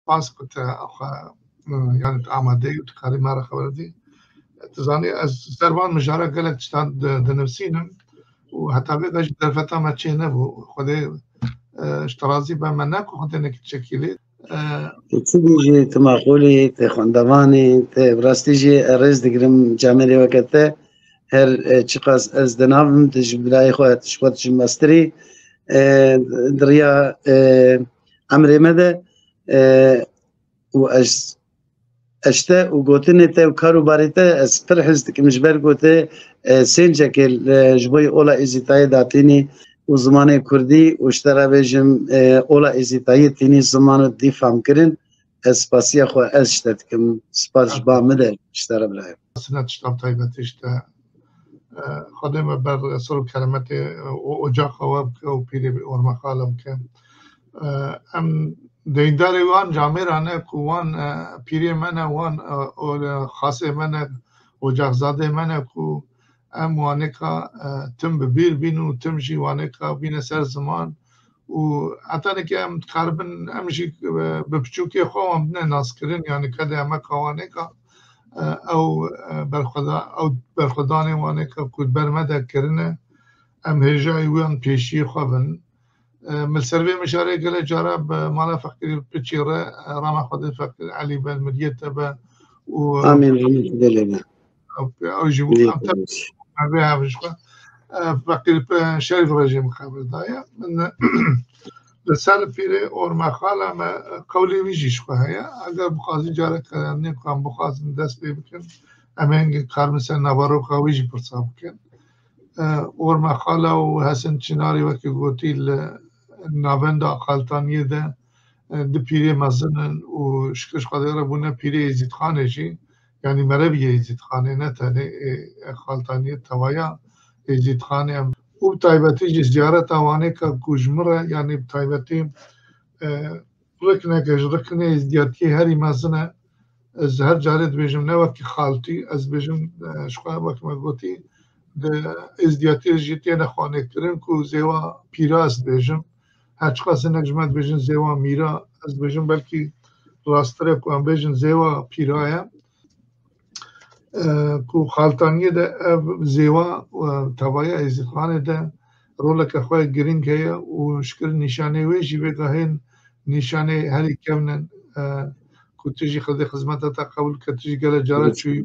سپاس كنت يعني آماده وتكاري مرة خبردي تزاني از سربان مجارة قالك تشتاد دنفسينم وحتى بيقاش درفتا ما تشي نبو خده اشترازي بمناك وخده انك تشكيلي تيجي تماقولي تخندواني براستيجي الرز دقرم جامري وقته هر چقاس از دنابم تجبراي خوات شوات جماستري دريا عمري مدى واش اشتا وقوتني تا وكارو باريتا اس فرحزتك مجبر قوتي سينجاك جبوي اولا ازيتاي داتيني وزماني كردي واشترى بيجم اولا ازيتاي تيني زمانو دي فهم كرن اسباسيا خو اشتتكم سباش با مدى اشترى بلاي سنة تشتاب طيبة اشتا خدمة بر سر كلمة اجاق خواب وبيري ورمخالم كان ام دینداری وان جامرانه کوان پیری منه وان خاصه منه و جغزاده منه کو ام وانکا تم ببیر بینو تم جی وانکا بین سر زمان و حتی که ام تقریبا امشی بپچوکی خوام بنه ناس کرن یعنی کده اما کوانکا او برخدانه وانکا کود برمده کرنه ام هجای وان پیشی خوابن ملسربي مشاري قال جرب ما فكر بتشيره رام خد فكر علي بالمدية تبع و امين امين دلنا او جمهور بها بشكل فكر شريف رجيم خبر دايا من رسالة فيري اور ما خاله ما قولي بيجي شو هي اگر بخازي جارك نيكم بخاز دست بكن امين كار مثلا نوارو خويجي برصاب كن اور ما خاله وحسن شناري وكي قوتي نابندا خالتانیه ده پیری مزنن و شکش قدر بونه پیری ازید خانه جی یعنی مربی ازید خانه نه تنه خالتانیه توایا ازید خانه و تایبتی جی زیارت آوانه که گوشمره یعنی تایبتی رکنه ازدیاتی هری مزنه از هر جارت بیجم نه وکی خالتی از بیجم شخواه وکی مگوتی ازدیاتی جیتی نخوانه کرن که زیوا پیرا از بیجم هرچ قاسه نجمت بیشن زیوا میرا از بیشن بلکی راستره کو هم بیشن زیوا پیرایه کو خالتانیه ده زیوا توایه ازید خانه ده رولک خواه گرین که و شکر نشانه ویجی بگاهین نشانه هری کمنن کو تجی خد خدمت تا قبول که تجی گل جارت چوی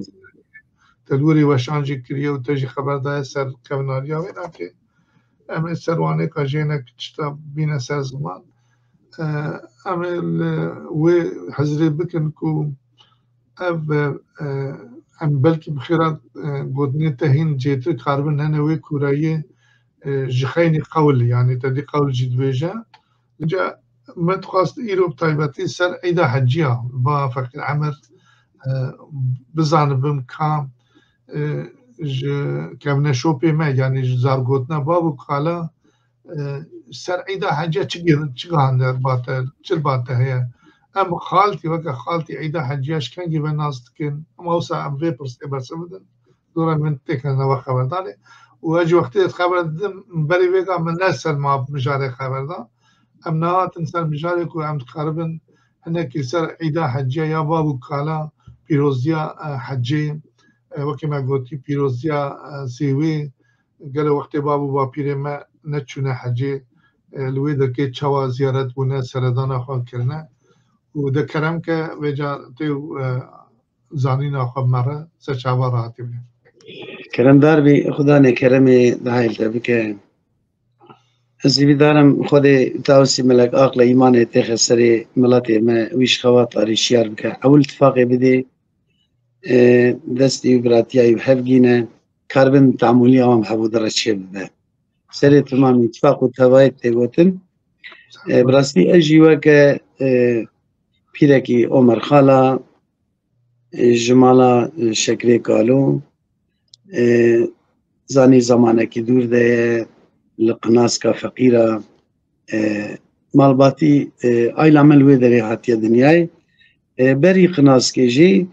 تلوری وشانجی کریه و تجی خبردار سر کمناریا وینا که ام سروانه کاجینا کشتا بین سر زمان ام و حضری بکن کو ام بلکی بخیرات گودنی تهین جیتر کاربن هنه و کورایی جخینی قول یعنی تدی قول جد بیجا لجا ما تخواست ایرو بطایبتی سر ایدا حجیه با فکر عمر بزانبم کام كمنا شوبي ما يعني زارغوتنا بابو قالا سر عيدا حاجة تشيغ عندها باتا تشل باتا هي ام خالتي وكا خالتي عيدا حاجاش كان جيب الناس تكن ام اوسع ام فيبرس تبرسمدن دورا من تكنا وخبر دالي واجي وقت خبر بري ويغا من ناس ما مجاري خبر دا ام نهات انسان مجاري كو ام تقربن هناك سر عيدا حاجة يا بابو قالا بيروزيا حجي وقتی ما گفتی پیروزیا سیوی گله وقتی بابو با پیر ما نچونه حجی لوی دکه چوا زیارت بونه سردان خواه کرنه و دکرم که وجا تو زانین آخواب مره سه چوا راحتی بونه کرم دار بی خدا نکرمی دهایل تبی که زیبی دارم خود تاوسی ملک آقل ایمان تیخ سری ملاتی ما ویش خوات آریشیار بکه اول اتفاقی بده دستی براتیایی بحفگینه کاربن تعمولی هم حبو درچه بده سری تمام اتفاق و توایت تیگوتن براستی اجیوه که پیرکی عمر خالا جمالا شکری کالو زانی زمانه کی دور ده لقناس کا فقیره مالباتی آیلا ملوی داری حتیه دنیای بری قناس کی جی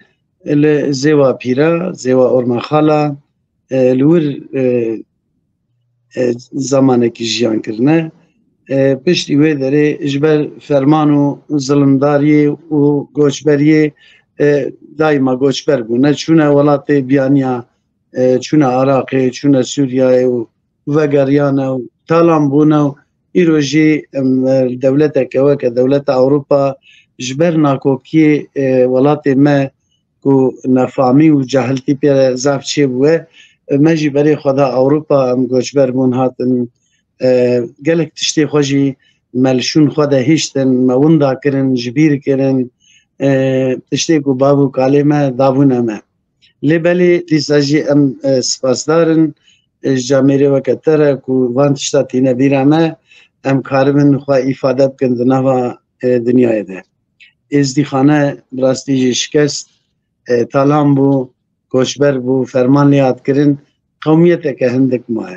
زیوا پیرا زیوا اورما خالا لور زمانه کی جیان کرنه پشتی وی داره اجبر فرمان و ظلمداری و گوچبری دایما گوچبر بونه چونه ولات بیانیا چونه عراق چونه سوریه و وگریان و تالان بونه و ایروژی دولت که دولت اوروپا جبر ناکوکی ولات ما کو نفامی و جهلتی پر زفت چه بوه مجی برای خدا اوروپا ام گوچبر بون هاتن گلک تشتی خوشی ملشون خدا هیشتن موندا کرن جبیر کرن تشتی کو بابو کالمه دابونه ما لبلی دیساجی ام سپاسدارن جامعه وکتره کو وان تشتا تینه بیرامه ام کارمن خوا ifade بکن دنوا دنیای ده ازدیخانه براستی شکست تالان بو کوشبر بو فرمان لیاد کرن قومیت که هندک ماه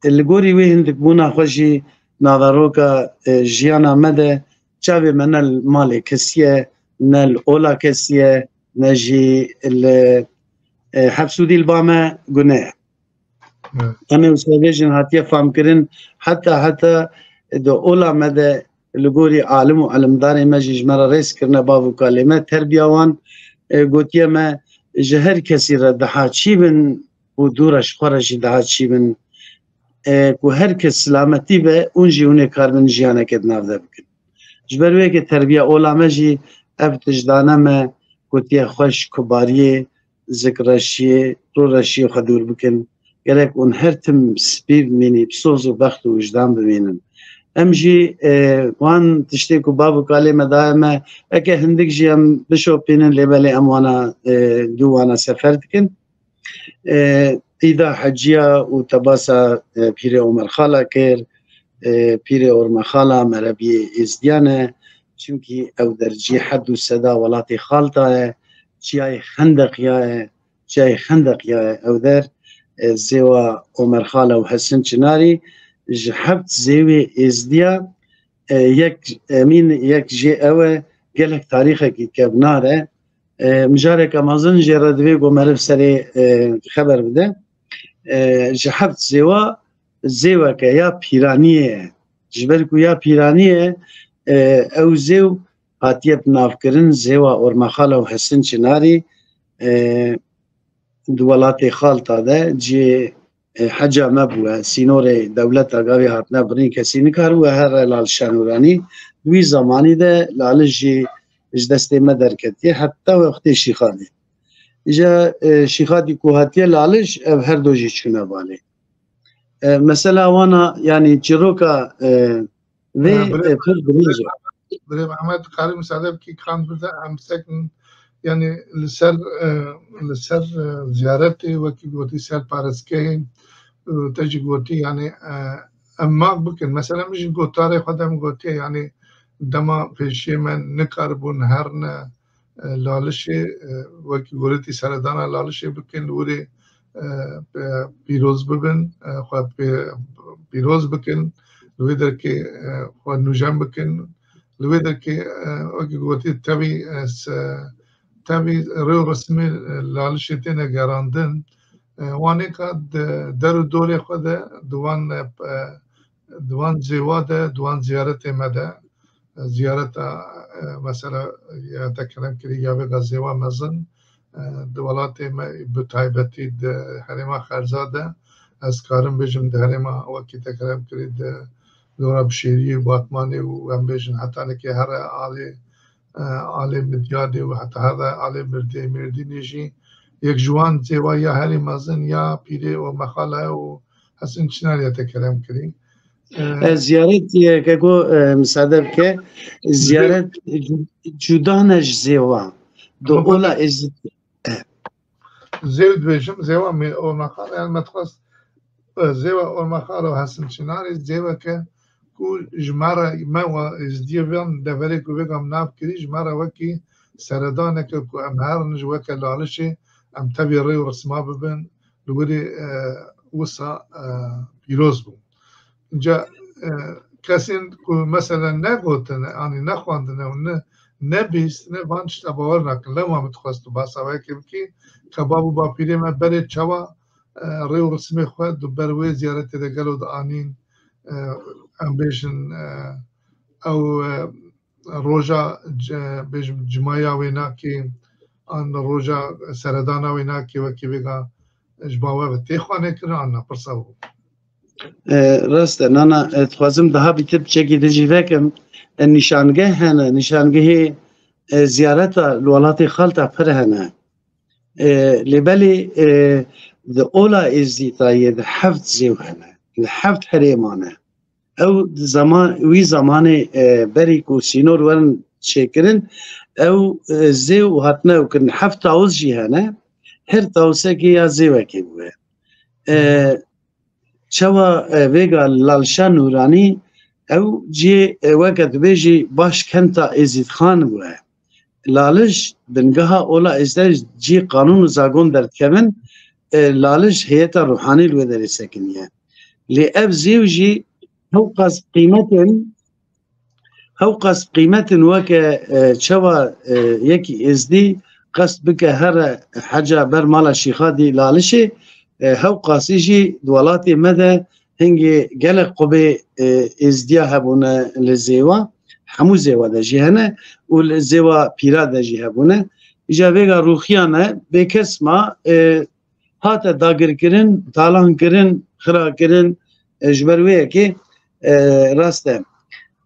الگوری وی هندک بونا خوشی ناوروکا جیانا مده چاوی من المال کسیه نل اولا کسیه نجی حبسودی البامه گناه اما وسویجن هاتیه فهم کرن حتی دو اولا مده لگوری عالم و علمدار مجی جمرا ریس کرنه باو کلمه تربیوان گوتیه ما جهر کسی را دها چی بن و دورش خورشی دها چی بن کو هر کس سلامتی به اونجی اونه کار من جیانه کد نافده بکن جبروی که تربیه اولا مجی افتجدانه ما گوتیه خوش کباریه ذکرشیه رو رشیه خدور بکن گرک اون هر تم سبیب منی بسوز و بخت و وجدان ببینن امجی وان تشتی کو بابو کلمه دائما اگه هندک جی ام بشو بینن لبلی اموانا دوانا سفر دکن ایدا حجیه و تباسا پیر عمر خالا کر پیر عمر خالا مربی ازدیانه چونکی او درجی حد و صدا ولاتی خالتا چیای خندق یا او در زیوا عمر خالا و حسن چناری جحبت زیوی ازدیا یک جی اوه گلک تاریخه که بناره مجاره که مازن جردوی گو مرف سری خبر بده جحبت زیوا که یا پیرانیه جبر کو یا پیرانیه او زیو هاتیه بناف کرن زیوا اورمخاله و حسن چناری دولات خالتا ده جی حجا مبوه سینور دولت اگاوی هاتنا برین کسی نکارو هر لال شانورانی دوی زمانی ده لالش جی اجدسته مدر کتیه حتی وقتی شیخاده ایجا شیخادی کوهاتیه لالش او هر دو جی چونه باله مثلا وانا یعنی چروکا وی پر بریجه برای محمد قاری مساعده کی کام بده هم سکن یعنی لسر زیارتی وکی گوتی سر پارسکه تجي قوتي يعني اما بكن مثلا مش قوتاري خدم قوتي يعني دما في شيء من نكربون هرنا لالشي وكي قولتي سردانا لالشي بكن لوري بيروز ببن خو بيروز بكن لويدر كي خو نجام بكن لويدر كي وكي قوتي تبي رو رسمي لالشي تينا گراندن وانی که در دوره خود دوان زیواده دوان زیارت مده زیارت مثلا یا تکلم کردی یا به غزیوا مزن دولات بتایبتی حرما خرزاده از کارم بجم حرما وقتی تکلم کردی دورا بشیری و باتمانی و هم بجن حتی نکه هر عالی مدیادی و حتی هر عالی مردی نیجی یک جوان زیوا یا هری مازن یا پیره و مخاله و حسن چناریه تکلم کردی زیارت که گو مصادف که زیارت جدانش زیوا دو اولا از زیود بیشم زیوا و مخاله یعنی متخص زیوا و مخاله و حسن چناری زیوا که کو جماره ما و از دیوان دوری کو بگم ناف کردی جماره وکی سردانه که کو امهار نجوا که لالشه ام تبي ري ورسما ببن لوري وسا بيروز بو جا كاسين مثلا نقولتن يعني نخواندن ون نبيست نبانش تباورنا لما متخصص باسا كي كبابو باپيري ما بري چوا ري ورسمي خو دبروي زيارت دگلو دانين بیشن او روجا بیشم جمایا وینا کی آن روجا سردانا وینا کی و کی بگا جباوه تیخوانه کرد آن پرساو راست نانا تخوازم ده بیتب چکی دجیوه کم نشانگه هنه نشانگه زیارت الولات خالتا پر هنه لبلی ده اولا ازدیتایی ده حفت زیو هنه ده حفت حریمانه او زمان وی زمان بریکو سینور ورن شکرن او زیو هاتنه و کن حفت تاوز جی هنه هر تاوسه که یا زیوه که بوه چوا ویگا لالشا نورانی او جی وقت بیجی باش کنتا ازید خان بوه لالش بنگاه اولا ازداج جی قانون زاگون درد کمن لالش هیتا روحانی لو داری سکنیه لی اب زیو جی هوقاس قیمتن وکه چوا یکی ازدی قصد بکه هر حاجه بر مالا شیخا دی لالشه هوقاسی جی دوالاتی مده هنگی گل قبه ازدیا هبونه لزیوا همو زیوا دا جی هنه و لزیوا پیرا دا جی هبونه ایجا ویگا روخیانه بکس ما هاتا داگر کرن تالان کرن خرا کرن جبرویه که راسته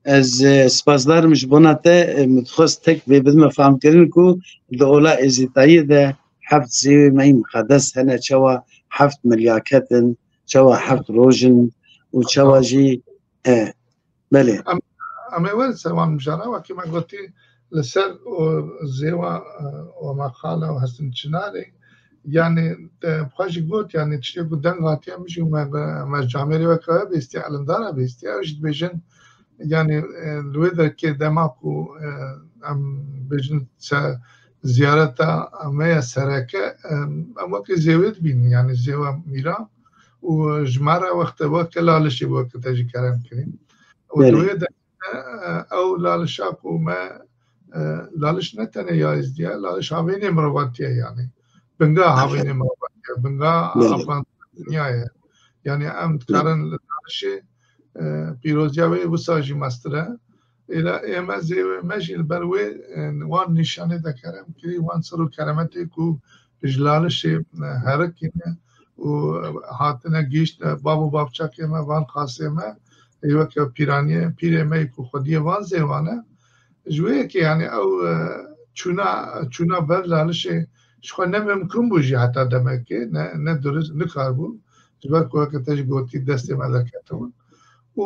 از سپاسدارمش بوناته متخواست تک بدم فهم کردن کو دولا ازیتایی ده حفت زیوی مای مقدس هنه چوا حفت ملیاکتن چوا حفت روژن و چوا جی بله اما اول سوان مجانا وکی من گوتی لسر زیوا و مقاله و هستن چناری یعنی بخواهش گوت یعنی چطور گودن غاتی هم میشه مجامعی وکه بیستی علمداره بیستی اوشت بیشن یعنی لویدر که دماغو بیشن زیارت اما سرکه اما که زیوید بین یعنی زیوا میرا و جمعه وقت وقت لالشی وقت تجی کرم کنیم و لویدر او لالشا کو ما لالش نتنه یا ازدیا لالش هاوینه مرواتیه یعنی بنگا هاوینه مرواتیه بنگا افغان دنیایه یعنی ام کارن لالشی پیروزیا و وساجی مستره الى اما زي ماشي البروي وان نشانه ذكرم كي وان صرو كلماتي كو جلالش حركينه و هاتنا گیشت بابو بابچا که ما وان خاصه ما ایوه که پیرانیه پیره می کو خودیه وان زیوانه جویه که یعنی او چونا بر لالش شخوا نممکن بوجی حتی دمه که نه درست نکار بود جبر کوه که تج گوتی دست ملکتون و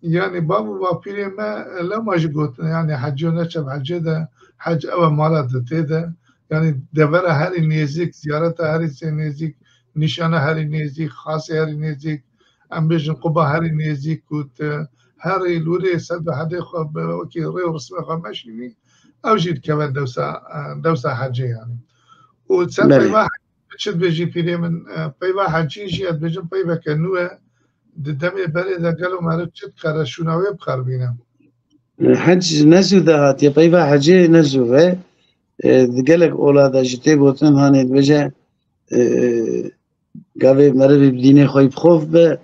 يعني بابو بابيري ما لا ما جبت يعني حجونا شب حجة ده حج أول مرة ده يعني دبر هاري نيزيك زيارة هاري نيزيك نشانة هاري نيزيك خاصة هاري نيزيك أم بيجن قبة هاري نيزيك كوت هاري لوري سلب حدا خب وكي ريو رسمه خماشيني أو جيت كمان دوسة حجة يعني وتسال بيبا شد بيجي بيري من بيبا حجي جيت بيجن بيبا كنوه دمی برای دکلو مرد چت کار شوناوی بخار بینم. حج نزوده هاتی پیوا حجی نزوده دکلک اولاد جتی گفتن هانی بجه قوی مرد بدینه خوی بخوف به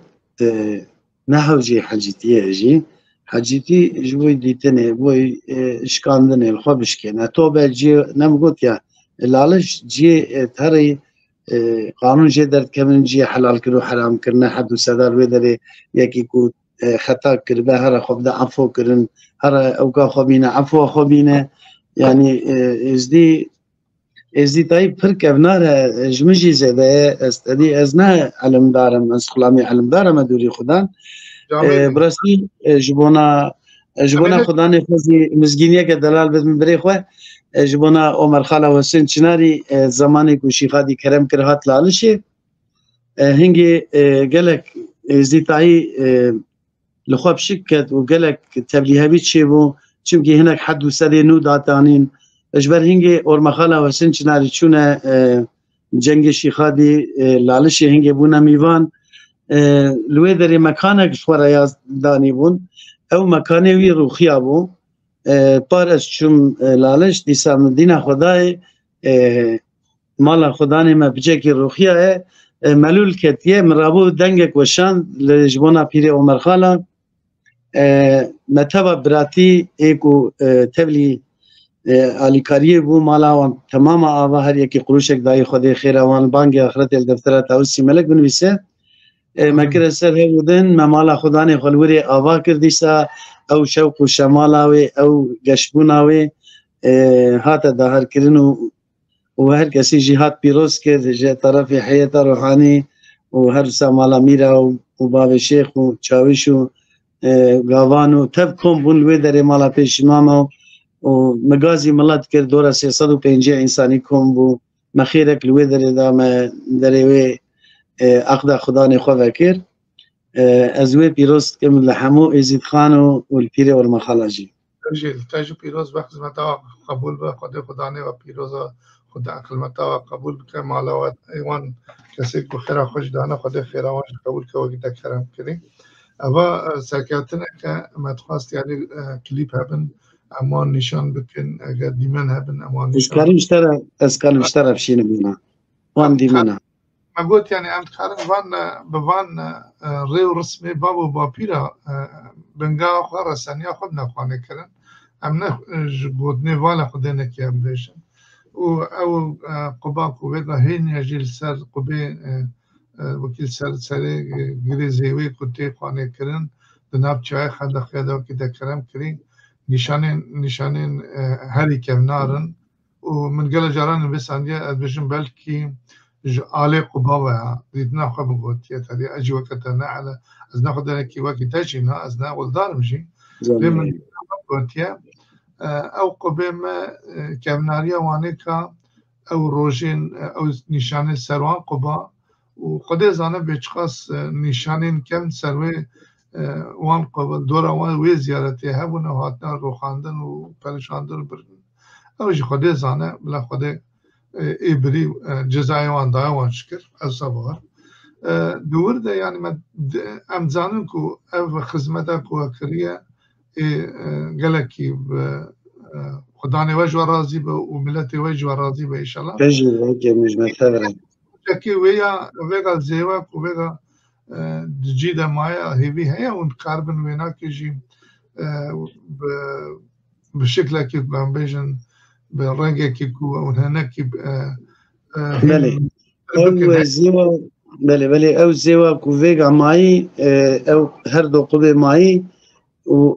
نهوجی حجیتیه جی حجیتی جوی دیتنه بوی اشکاندنه الخوابش کنه تو به جی نمگوت یا لالش جی تری قانون جه درد کمن جی حلال کرو حرام کرنه حد و صدر ویدره یکی کو خطا کرده هر خوب ده عفو کرن هر اوکا خوبینه عفو خوبینه یعنی ازدی تایی پر کوناره جمجی زده استدی از نه علم دارم از خلامی علم دارم دوری خودان برستی جبونا خدا نفذی مزگینیه که دلال بدم بری خواه جبونا عمر خاله حسین چناری زمانی کو شیخادی کرم کرهات لالشه هنگی گلک زیتایی لخواب شکت و گلک تبلیغ بی چه بو چونکه هناك حد و سده نو داتانین اجبر هنگی عمر خاله حسین چناری چونه جنگ شیخادی لالشه هنگی بونا میوان لوی در مکانک شوریاز دانی بون او مکانی وی روخیا بو پر از چون لالش دیسام دین خدای مال خدا نه بچه کی روخیه ملول کتیه مرابو دنگک وشان لجبونا پیر عمر خاله متابع براتی ایکو تبلی آلیکاریه بو مالا و تمام آوا هر یکی قروشک دای خودی خیروان بانگ آخرت الدفتر تاوسی ملک بنویسه مکر سر هودن مالا خدانه خلوری آوا کردیسا او شوق و شمالاوی او گشبوناوی هات دهر کرنو و هر کسی جهاد پیروز کرد جه طرف حیات روحانی و هر سامالا میرا و باب شیخ و چاوش و گاوانو تب کم بون لوی در مالا پیش ماما و مگازی ملت کرد دورا 350 انسانی کم بو مخیرک لوی در دام در وی عقد خدا نخوا وکر از وی پیروز کم لحمو ازید خانو و الپیر و المخالاجی تاجو پیروز وقت متا قبول به خدا نه و پیروز خدا عقل متا قبول که مالا و ایوان کسی که خیره خوش دانه خدا خیره وانش قبول که وقتی کرم کردی اما سکتنه که متخواست یعنی کلیپ هبن اما نشان بکن اگر دیمن هبن اما نشان اسکالم اشترف شینه بینا وان دیمنه ما قلت يعني عم تخارن بوان ريو رسمي بابو بابيرا بنقا خوا رسانيا خدنا خواني كرن عم نجبودني والا خدنا كيام بيشن او قباك وبيضا هين يجيل سر قبي وكيل سر سري غريزيوي كنتي خواني كرن دناب چاي خدا خدا وكده كرم كرين نشانين هاري كم نارن ومن قال جاران بس عندي بجن بلكي آله قباوه دیدن خواب گویی تری اجی وقتنا على از ناخد نکی وقتی تجینا از ناول دارمشی لمن گویی او قبیم کمناریا وانیکا او روزین او نشانه سروان قبا و خود زانه بچخاص نشانه کم سروی وان قبا دورا وان وی زیارتی هبونه هاتنا روخاندن و پرشاندن بردن اوش خود زانه بلا خود إبري جزائي وان دايوان شكر الصباح دور ده يعني ما أم زانكو أو خدمتك وكرية قالكي خداني وجه راضي وملتي وجه راضي إن شاء الله. تجي وجه مش مثابرة. لكن ويا زيوك ويا جيدا مايا هي ونقاربن ويناك يجي بشكل كيف بامبيجن بالرنجة كيكو وهناك بله أو زيوا بله أو زيوا كوفيج معي أو هردو قبي معي و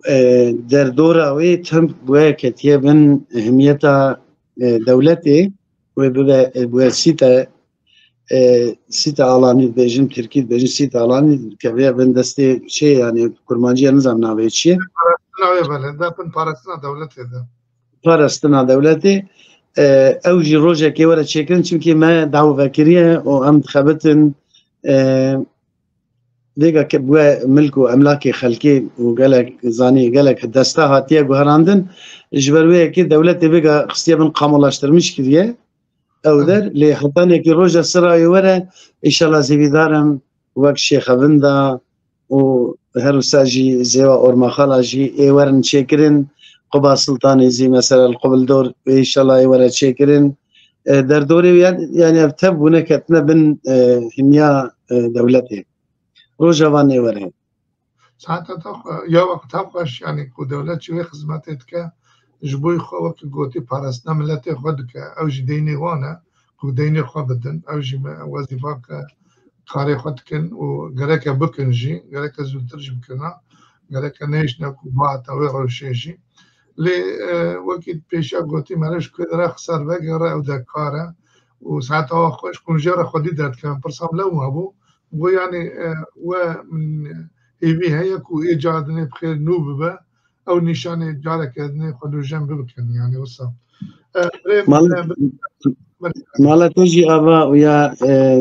در دورة وي تم بواكتيا من أهميتها دولتي وبوا سيتا علاني بيجن تركي بيجن سيتا علاني كبير بندستي شيء يعني كرمانجية نظام ناوي شيء بله ده بن بارستنا دولتي ده پارستنا دولتی اوجی روزه که وارد شکن چون که ما دعوه فکریه و ام خبتن دیگه که بوا ملک و املاک خلقی و گلک زانی گلک دسته هاتیه گوهراندن جبرویه که دولتی بگه خستیه من قامولاشترمش کردیه او در لی حتانه که روزه سرای وره ایشالا زیویدارم وقت شیخ وندا و هر ساجی زیوا اورمخالا جی ایورن شکرن قبا سلطاني زي مثلا قبل دور ان شاء الله يورا شكرين در دوري يعني ابتب ونكتنا بن هنيا دولتي روجوان يورا ساعات يا وقت تبقاش يعني كو دولت شوي خدمتك جبوي خوك قوتي بارسنا ملتي خدك او جديني وانا كو ديني خبدن او جي وظيفك قاري خدكن وقالك بكنجي قالك زوترج بكنا قالك نيشنا كو باتا ويرو شيجي لی وقتی پیشا گویی مرش کدر خسر وگره او دکاره و ساعت آخرش کنجر خودی داد که پرسام لو هبو و یعنی و من ایوی هیا کو ایجاد نبخیر نوب به او نشانه جاره کردن خودو جنب بکن یعنی وصل مالا تجي أبا ويا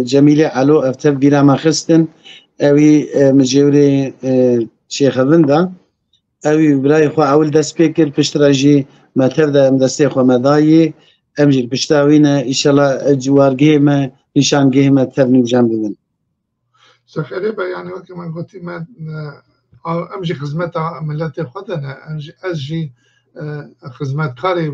جميلة علو أفتر بيرا ما خستن أوي مجيوري شيخ وندا أوي براي خو أول دست بيكر بشتراجي ما تبدأ مدستي خو مداي أمجي بشتاوينا إن شاء الله جوار جيمة نشان جيمة تبني جنب من سخريبة يعني وكي ما قلت ما أمجي خدمتها ملاتي خدنا أجي خدمات قاري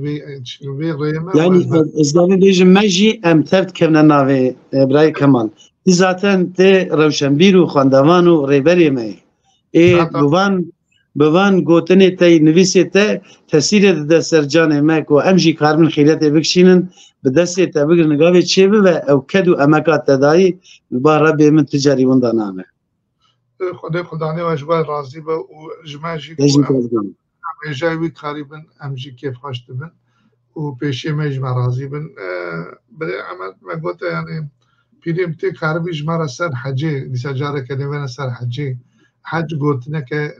بغيمة يعني إزدامي بيجي ماجي أم تبت كمنا ناوي براي كمال ذاتاً تي روشنبير و خواندوان و ريبري ماي إيه دوان بوان گوتنی تی نویسی ته تاثیر ده سرجانه مک و امجی کارمن خیلیت بکشینن به دست ته بگر نگاهی چه به او کدو امکات تدایی با ربی من تجاری وندا نامه خدا نه واجبه راضی به و جماعی کو جاوی قریبا امجی کیف خاشت بن و پیشی مجمع راضی بن برای عمل مگوته یعنی پیریم تی قریبی جمع سر حجی دیساجاره کدیوان سر حجی حج گوتنه که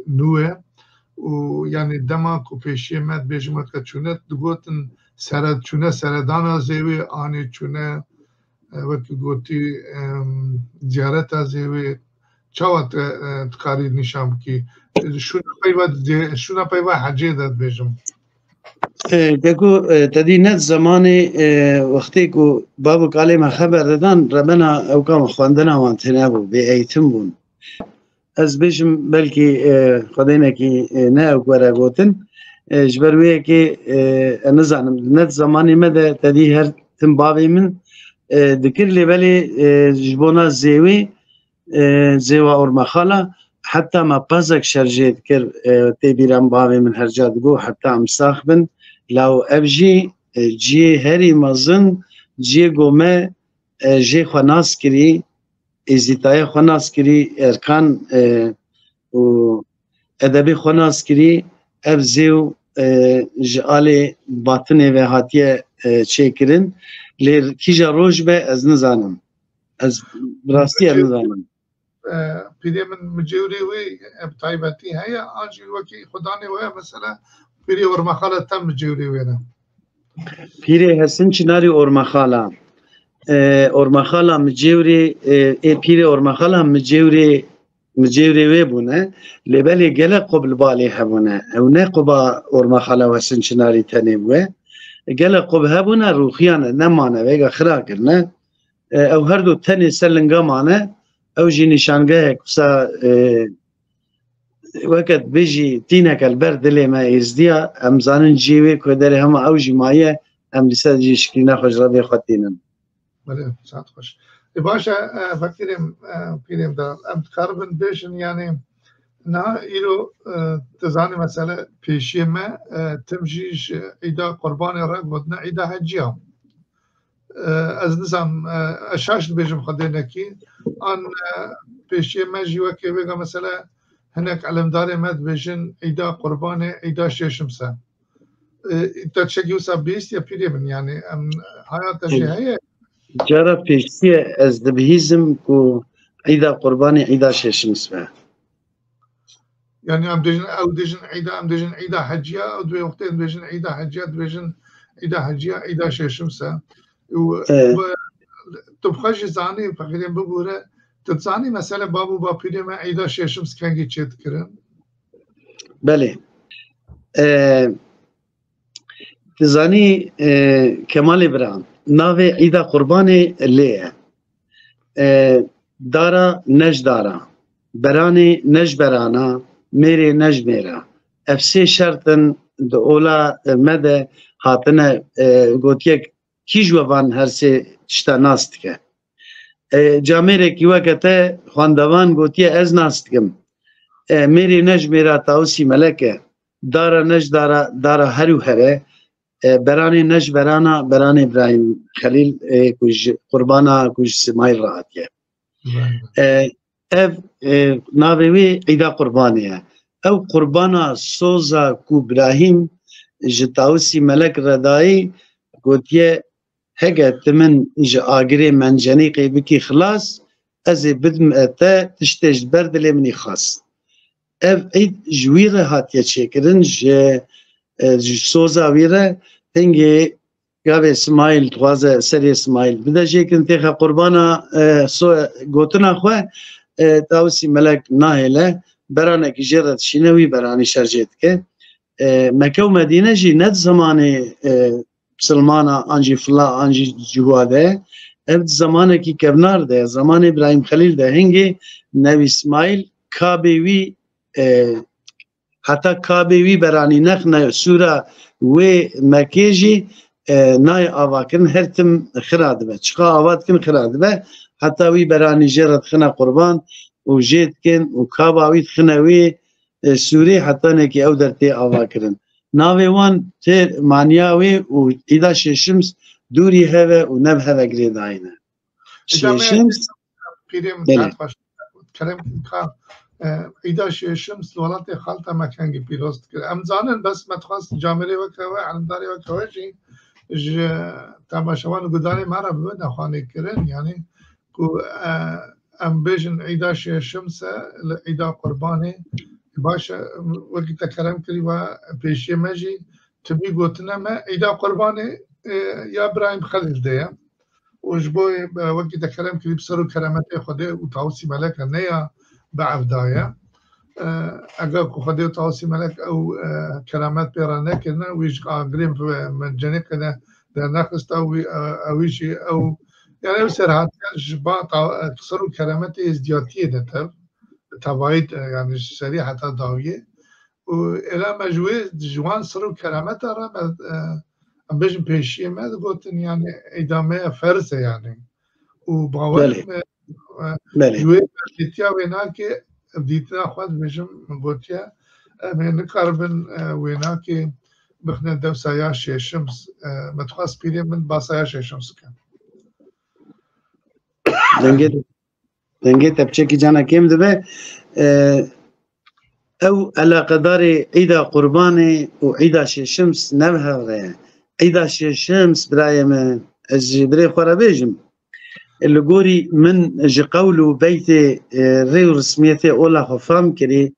نوه و یعنی دماغ و پیشی مد بیجمت که چونه گوتن سرد چونه سردان زیوی آنی چونه وقتی گوتی زیارت زیوی چاوت تقاری نشام کی شونه پیوه حجی داد بیجم دکو تدی نت زمان وقتی کو بابو کالی ما خبر دادن ربنا او کام خواندن آوانتنه بو به ایتم بون از بیشم بلکی خداینا کی نه وره گوتن جبرویه کی نزانم نت زمانی مده تدی هر تم باوی من دکر لی ولی جبونا زیوا اورمخالا حتی ما پزک شرجت کر تبیرم باوی من هر جاد گو حتی امساخ بن لو ابجی جی هری مازن جی گومه جی خناس کری ازیتای خناس کری ارکان و ادبی خناس کری ابزیو جالی باطنه و هاتیه چیکرین لیر کیجا روش به از نزانم از راستی از نزانم پیری من مجوری وی بطایبتی هیا آنجی وکی خدا نه وی مثلا پیری اورمخاله تم مجوری وی نه پیری هستن چناری اورمخاله اورمخاله مجوری پیری اورمخاله مجوری وی بونه لبلی گله قبل بالی هبونه او نه قبا اورمخاله هستن چناری تنیم وی گله قب هبونه روخیانه نمانه ویگا خرا کرنه او هر دو تنی سلنگا مانه او جی نشانگه کسا وقت بيجي تينك البرد اللي ما يزديا امزانن جيوي كودري هم او جي مايه ام لسه جي شكلنا خوش ربي خاطينن بله ساعت خوش باشا فكرم پیرم دارم ام تقربن بيشن يعني نه ایرو تزانی مسئله پیشی ما تمجیش ایدا قربان را گودنا ایدا حجیا از نظام اشاش بیجم خدینه کی آن پیشی ما جیوه که بگم مثلا هناك علمدار مد بيجن ايدا قربانه ايدا ششمسه تا تشجيوسا بيست يا بيري من يعني حياة جهية جرى بيشتي از دبهيزم كو ايدا قربانه ايدا ششمسه يعني ام ديجن او ديجن ايدا حجيه او دوي وقتين ديجن ايدا حجيه ديجن ايدا حجيه ايدا ششمسه و تبخش زاني فقيرين بقوله تتصاني مسألة بابو باپیده ما ایدا ششمس کنگی چیت کرن؟ بله تزانی کمال برام ناوی ایدا قربانی لیه دارا نج دارا برانی نج برانا میری نج میرا افسی شرطن دو اولا مده هاتنه گوتیه کی جوان هر سه چتا ناست که جامعه کی وقته خواندوان گوتیه از ناستگم میری نج میرا تاوسی ملکه دارا نج دارا هرو هره برانی نج برانا برانی ابراهیم خلیل کج قربانا کج اسماعیل راحتیه اف ناوی ایدا قربانیه او قربانا سوزا کو ابراهیم جتاوسی ملک ردایی گوتیه هگه تمن جا آگری منجنی قیبی کی خلاص از بدم اتا تشتش برد لیمنی خاص اف اید جویره هاتیه چکرن سوزا ویره هنگی گاوه اسماعیل توازه سری اسماعیل بده جیکن تیخه قربانا گوتنا خواه تاوسی ملک ناهله برانه کی جرد شینوی برانی شرجت که مکه و مدینه جی ند زمانه سلمانا انجی فلا انجی جواده اب زمانه کی کبنار ده زمان ابراهیم خلیل ده هنگی نبی اسماعیل کابوی حتی کابوی برانی نخنه سوره و مکیجی نای آواکن هر تم خراد به چقا آواد کن خراد به حتی وی برانی جرد خنه قربان و جید کن و کاباوی خنه وی سوری حتی نکی او در تی آوا کرن ناوی وان تی مانیاوی و ایدا ششمس دوری هوا و نب هوا گرید آینه ششمس پیریم بله. تعت باش کلام کار ایدا ششمس ولات خالتا مکانگی پیروست کرد امزانن بس متخصص جامعه و که علمداری و که وجی ج تماشاوان گداری مرا بود خانه کردن یعنی کو ام بیشن ایدا ششمس ایدا قربانی باشه وقتی تکرم کردی و پیشی مجی تبی گوتنه ما ایدا قربانی یا ابراهیم خلیل ده وجبوي وقتی تکرم کردی بسر و کرامت خدا و توصی ملک نیا بعفدایا اگر خدا و توصی ملک او کرامت پیرانه کنه ویش قریم من جنی کنه در نخست او ویشی او یعنی سرعت جبا بسر و کرامت ازدیاتیه دتر تواید يعني سريع حتى ضاوية وإلى مجوز جوان صروا كرامات را ام بيجن بيشي ما قلتن يعني إدامة فرزة يعني وباول جوي بيتيا ويناك بديتنا خد بيجن قلتيا من نقربن ويناك بخنا دوسايا شمس متخصص بيدي من باسايا شمس كان دنگه تبچه کی جانا کم دبه او علاقه داری عیدا قربانی و عیدا شمس نبهره عیدا شمس برایم از برای خورا بیجم اللي قوري من جي قولو بيت ريو رسميته اولا خفام كري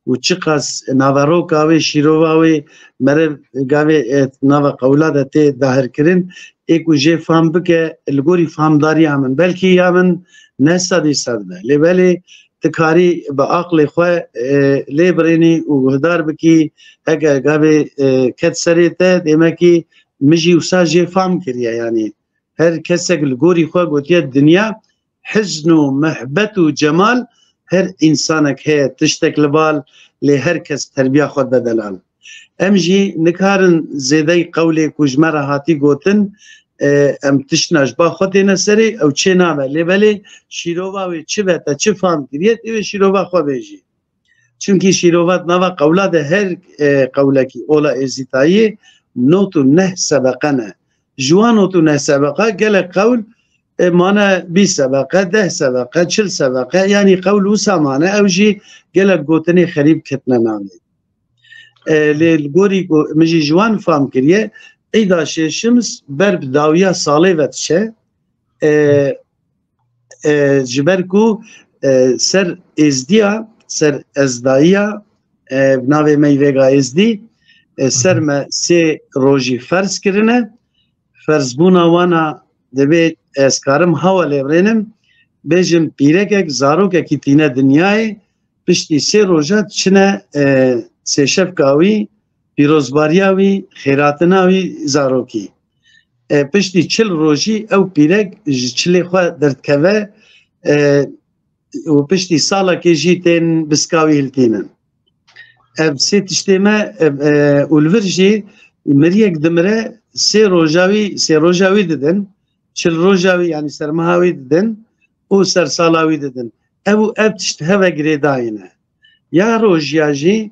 وچقاس ناوارو كاوي شيروواوي مرب قاوي ناوا قولادا تي داهر كرين ايكو جي فام بك اللي قوري فام داري عمن بلكي يامن نسا دي سادة لبالي تكاري بعقل خواه لبريني وهدار بكي اگه قاوي كت سريته ديماكي مجي وسا جي فام كريا يعني هر کسی که لگوری خواه گوتیه دنیا حزن و محبت و جمال هر انسان که تشتک لبال لی هر کس تربیه خود بدلال ام جی نکارن زیده قولی کجمه هاتی گوتن ام تشناش با خود نسری او چه نامه لی بلی شیروباوی چه بهتا چه فهم کریت ایوه شیروبا خواه بیجی چونکی شیروبات نوا قولاد هر قولکی اولا ازیتایی نوتو نه سبقنه جوانو تو نه سبقه گل قول مانا 20 سبقه 10 سبقه 40 سبقه يعني قول وسامانه او جي گل گوتني خريب كتنا نامي للغوري مجي جوان فهم كريه ايدا شمس برب داويه صالي وتشه جبركو سر ازديا سر ازدايا بناوي ميوغا ازدي سر ما سي روجي فرض كرنه فرض بونا وانا دبیت اسکارم هوا لیبرینم بیشم پیرک زاروک کی تینه دنیای پشتی سه روزات چنه سه شفقاوی پیروزباریاوی خیراتناوی زاروکی پشتی 40 روزی او پیرک چلی خو درد کوه و پشتی سالا که جیتن بسکاوی هلتینن اب سه تشتیمه اولورجی مریک دمره سه روزاوی ددن 40 روزاوی یعنی سرماهاوی ددن و سر سالاوی ددن او تشت هوا گریداینه یا روزیاجی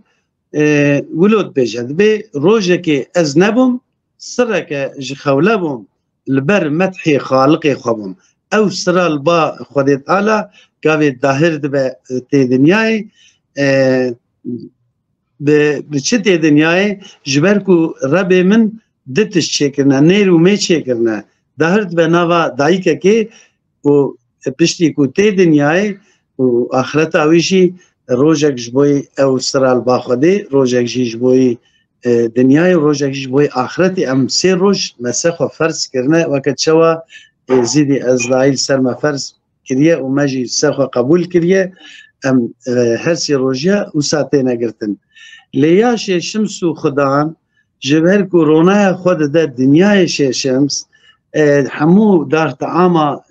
ولود بجد به روزه که از نبوم سره که جخوله بوم لبر مدحی خالق خوبم او سره البا خودت تعالی گاوی داهر دبه تی دنیای به چه تی دنیای جبرکو رب من دتش چکرنه نیرو می چکرنه دهرد به نوا دایکه که و پشتی کو تی دنیای و آخرت آویشی روزک جبوی او سرال باخده روزک جبوی دنیای روزک جبوی آخرت ام سه روز مسخ فرض کرنه وقت شوا زیدی ازرائیل سرما فرض کریه و مجی سخ قبول کریه ام هر سی روزیا و ساعته نگرتن لیاش شمس و خدان جبهر كورونا خود ده دنيا شمس حمو دار طعامه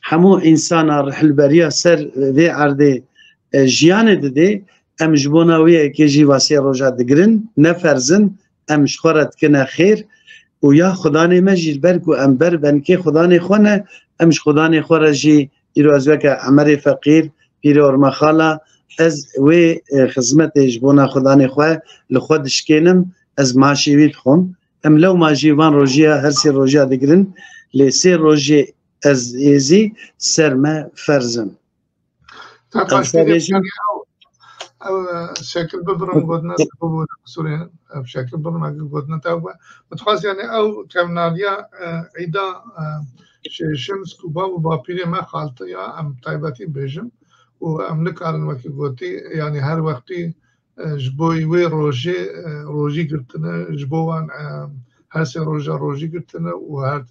حمو انسان رحل بريا سر ذي عرض جيان ددي ام جبوناويه كيجي واسي روجا دگرن نفرزن ام شخرت كنا خير ويا خداني مجيل بركو ام بربن كي خداني خونه امش خداني خورجي يروزوك عمري فقير بيرور مخاله از وی خدمتش بونا خدانی خواه لخودش کنم از ماشیویت خوم ام لو ماجیوان روژیا هر سی روژیا دگرن لسی روژی از ایزی سرما فرزم او شكل ببرم قدنا تبود سوريا بشكل ببرم أقول قدنا تبوا متخاص يعني أو كمناليا عيدا شمس كوبا وبابيري ما خالطة يا أم طيبتي بيجم وأم نكارن وكي قوتي يعني هر وقتي جبوي وي روجي قلتنا جبوان هرسي روجي قلتنا وهر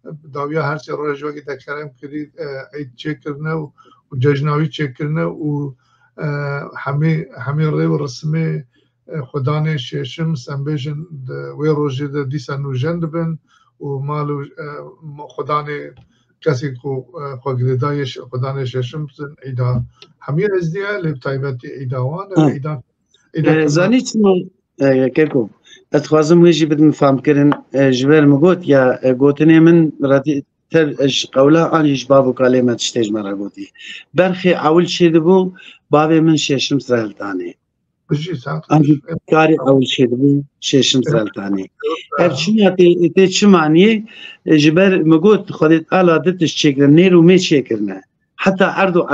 داويا هرسي روجي وكي تكلم كريد عيد تشكرنا وججناوي تشكرنا و همه ریو رسمی خدانه ششم سنبیشن وی روزی ده دیسان نوجند بن و مالو خدانه کسی کو خواگریدایش خدانه ششم بزن ایدا همه ازدیه لیب تایبتی ایداوان ایدا زانی چما که اتخوازم ویجی بدم فهم کرن جبر مگوت یا گوتنی من ردی تر قولا آنیش بابو کلمت شتیج مرا گوتی برخی اول شده بو بابی من ششم سرالتانی آنی کاری اول شده بو ششم سرالتانی افچین اتی چه معنیه جبر مگوت خودت آلادتش چکرن نیرو می چکرنه حتی اردو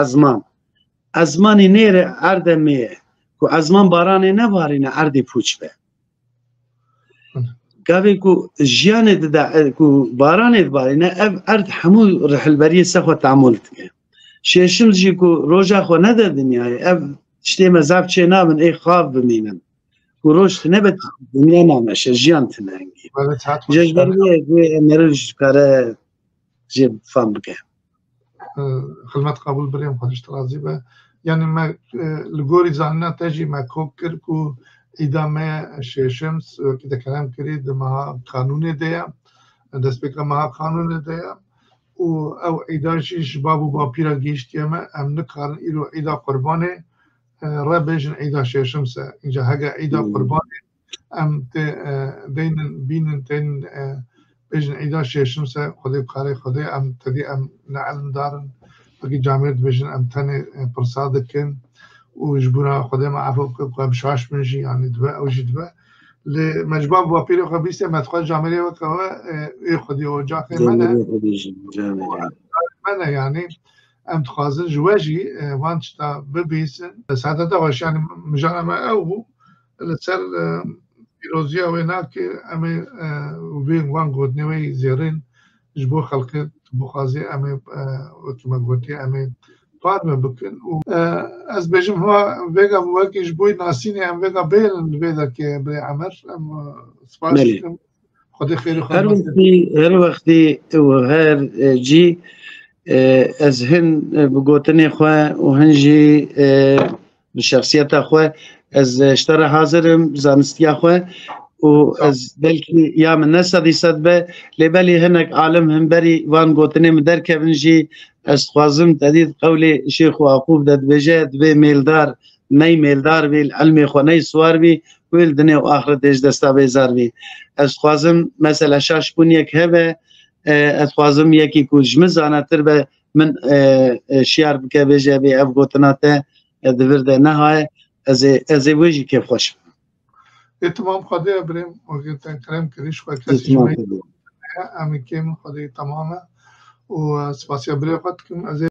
ازمانی نیر ارد میه که ازمان بارانه نبارینه اردی پوچ به گاوی کو جیانه ده کو بارانه بارینه ارد همو رحلبری سخو تعامل که ششم جی کو روزا خو نده دنیای شتی مذاب چه نامن ای خواب بمینن کو روز نبت دنیا نامش جیان تنگی ججبریه نرش کاره جیب فهم بکه خدمت قبول بریم خودش ترازی به یعنی ما لگوری زاننا تجی ما کوکر کو ادامه ششمس که دکلم کرید ما قانون دیا دست بکن ما قانون دیا و او ایداشیش بابو با پیرا گیشتی ما ام نکارن ایرو ایدا قربانه را بیشن ایدا ششمسه اینجا هگه ایدا قربانه ام بینن تین بیشن ایدا ششمسه خودی کاری خودی ام تدی ام نعلم دارن بگی جامعه بیشن ام تنی پرساد کن وجبونا خدای ما عفو که بشاش منشی یعنی دو اوجی دو لمجبور با پیر خبیسته مدخل جامعه و که ای خودی اوجا منه یعنی ام تخازن جواجی وانشتا ببیسن ساعت داوش یعنی مجانا ما او لسر پیروزیا و اینا که امی وین وان گودنوی زیرین جبو خلقی بخازی امی که ما گوتی امی پارم بکن از بچم هوا ویگا وقتیش بوی ناسینی ام ویگا بیلن ویدا که بری عمر ام سپاس خدا خیر هر وقتی و هر جی از هن بگوتنی خواه و هنجی بشخصیت خواه از اشتر حاضرم زانستیا خواه و از بلکی یا من نصدی صد به لبلی هنک عالم هم بری وان گوتنی مدر که بنجی از خوازم تدید قول شیخ و عقوب داد بجه دوی میلدار نی میلدار بیل علمی خو نی سوار بی ویل دنیا و آخرت ایش دستا بیزار بی از خوازم مثلا شاش بون یک هبه از خوازم یکی کج مزانتر به من شیار بکه بجه بی اف گوتناته دورده نهای از ویجی که خوش تمام خدا بریم وقتی کلام کریش و کسی جمعی امی کم خدا تمامه و سپاسی برای خود کم از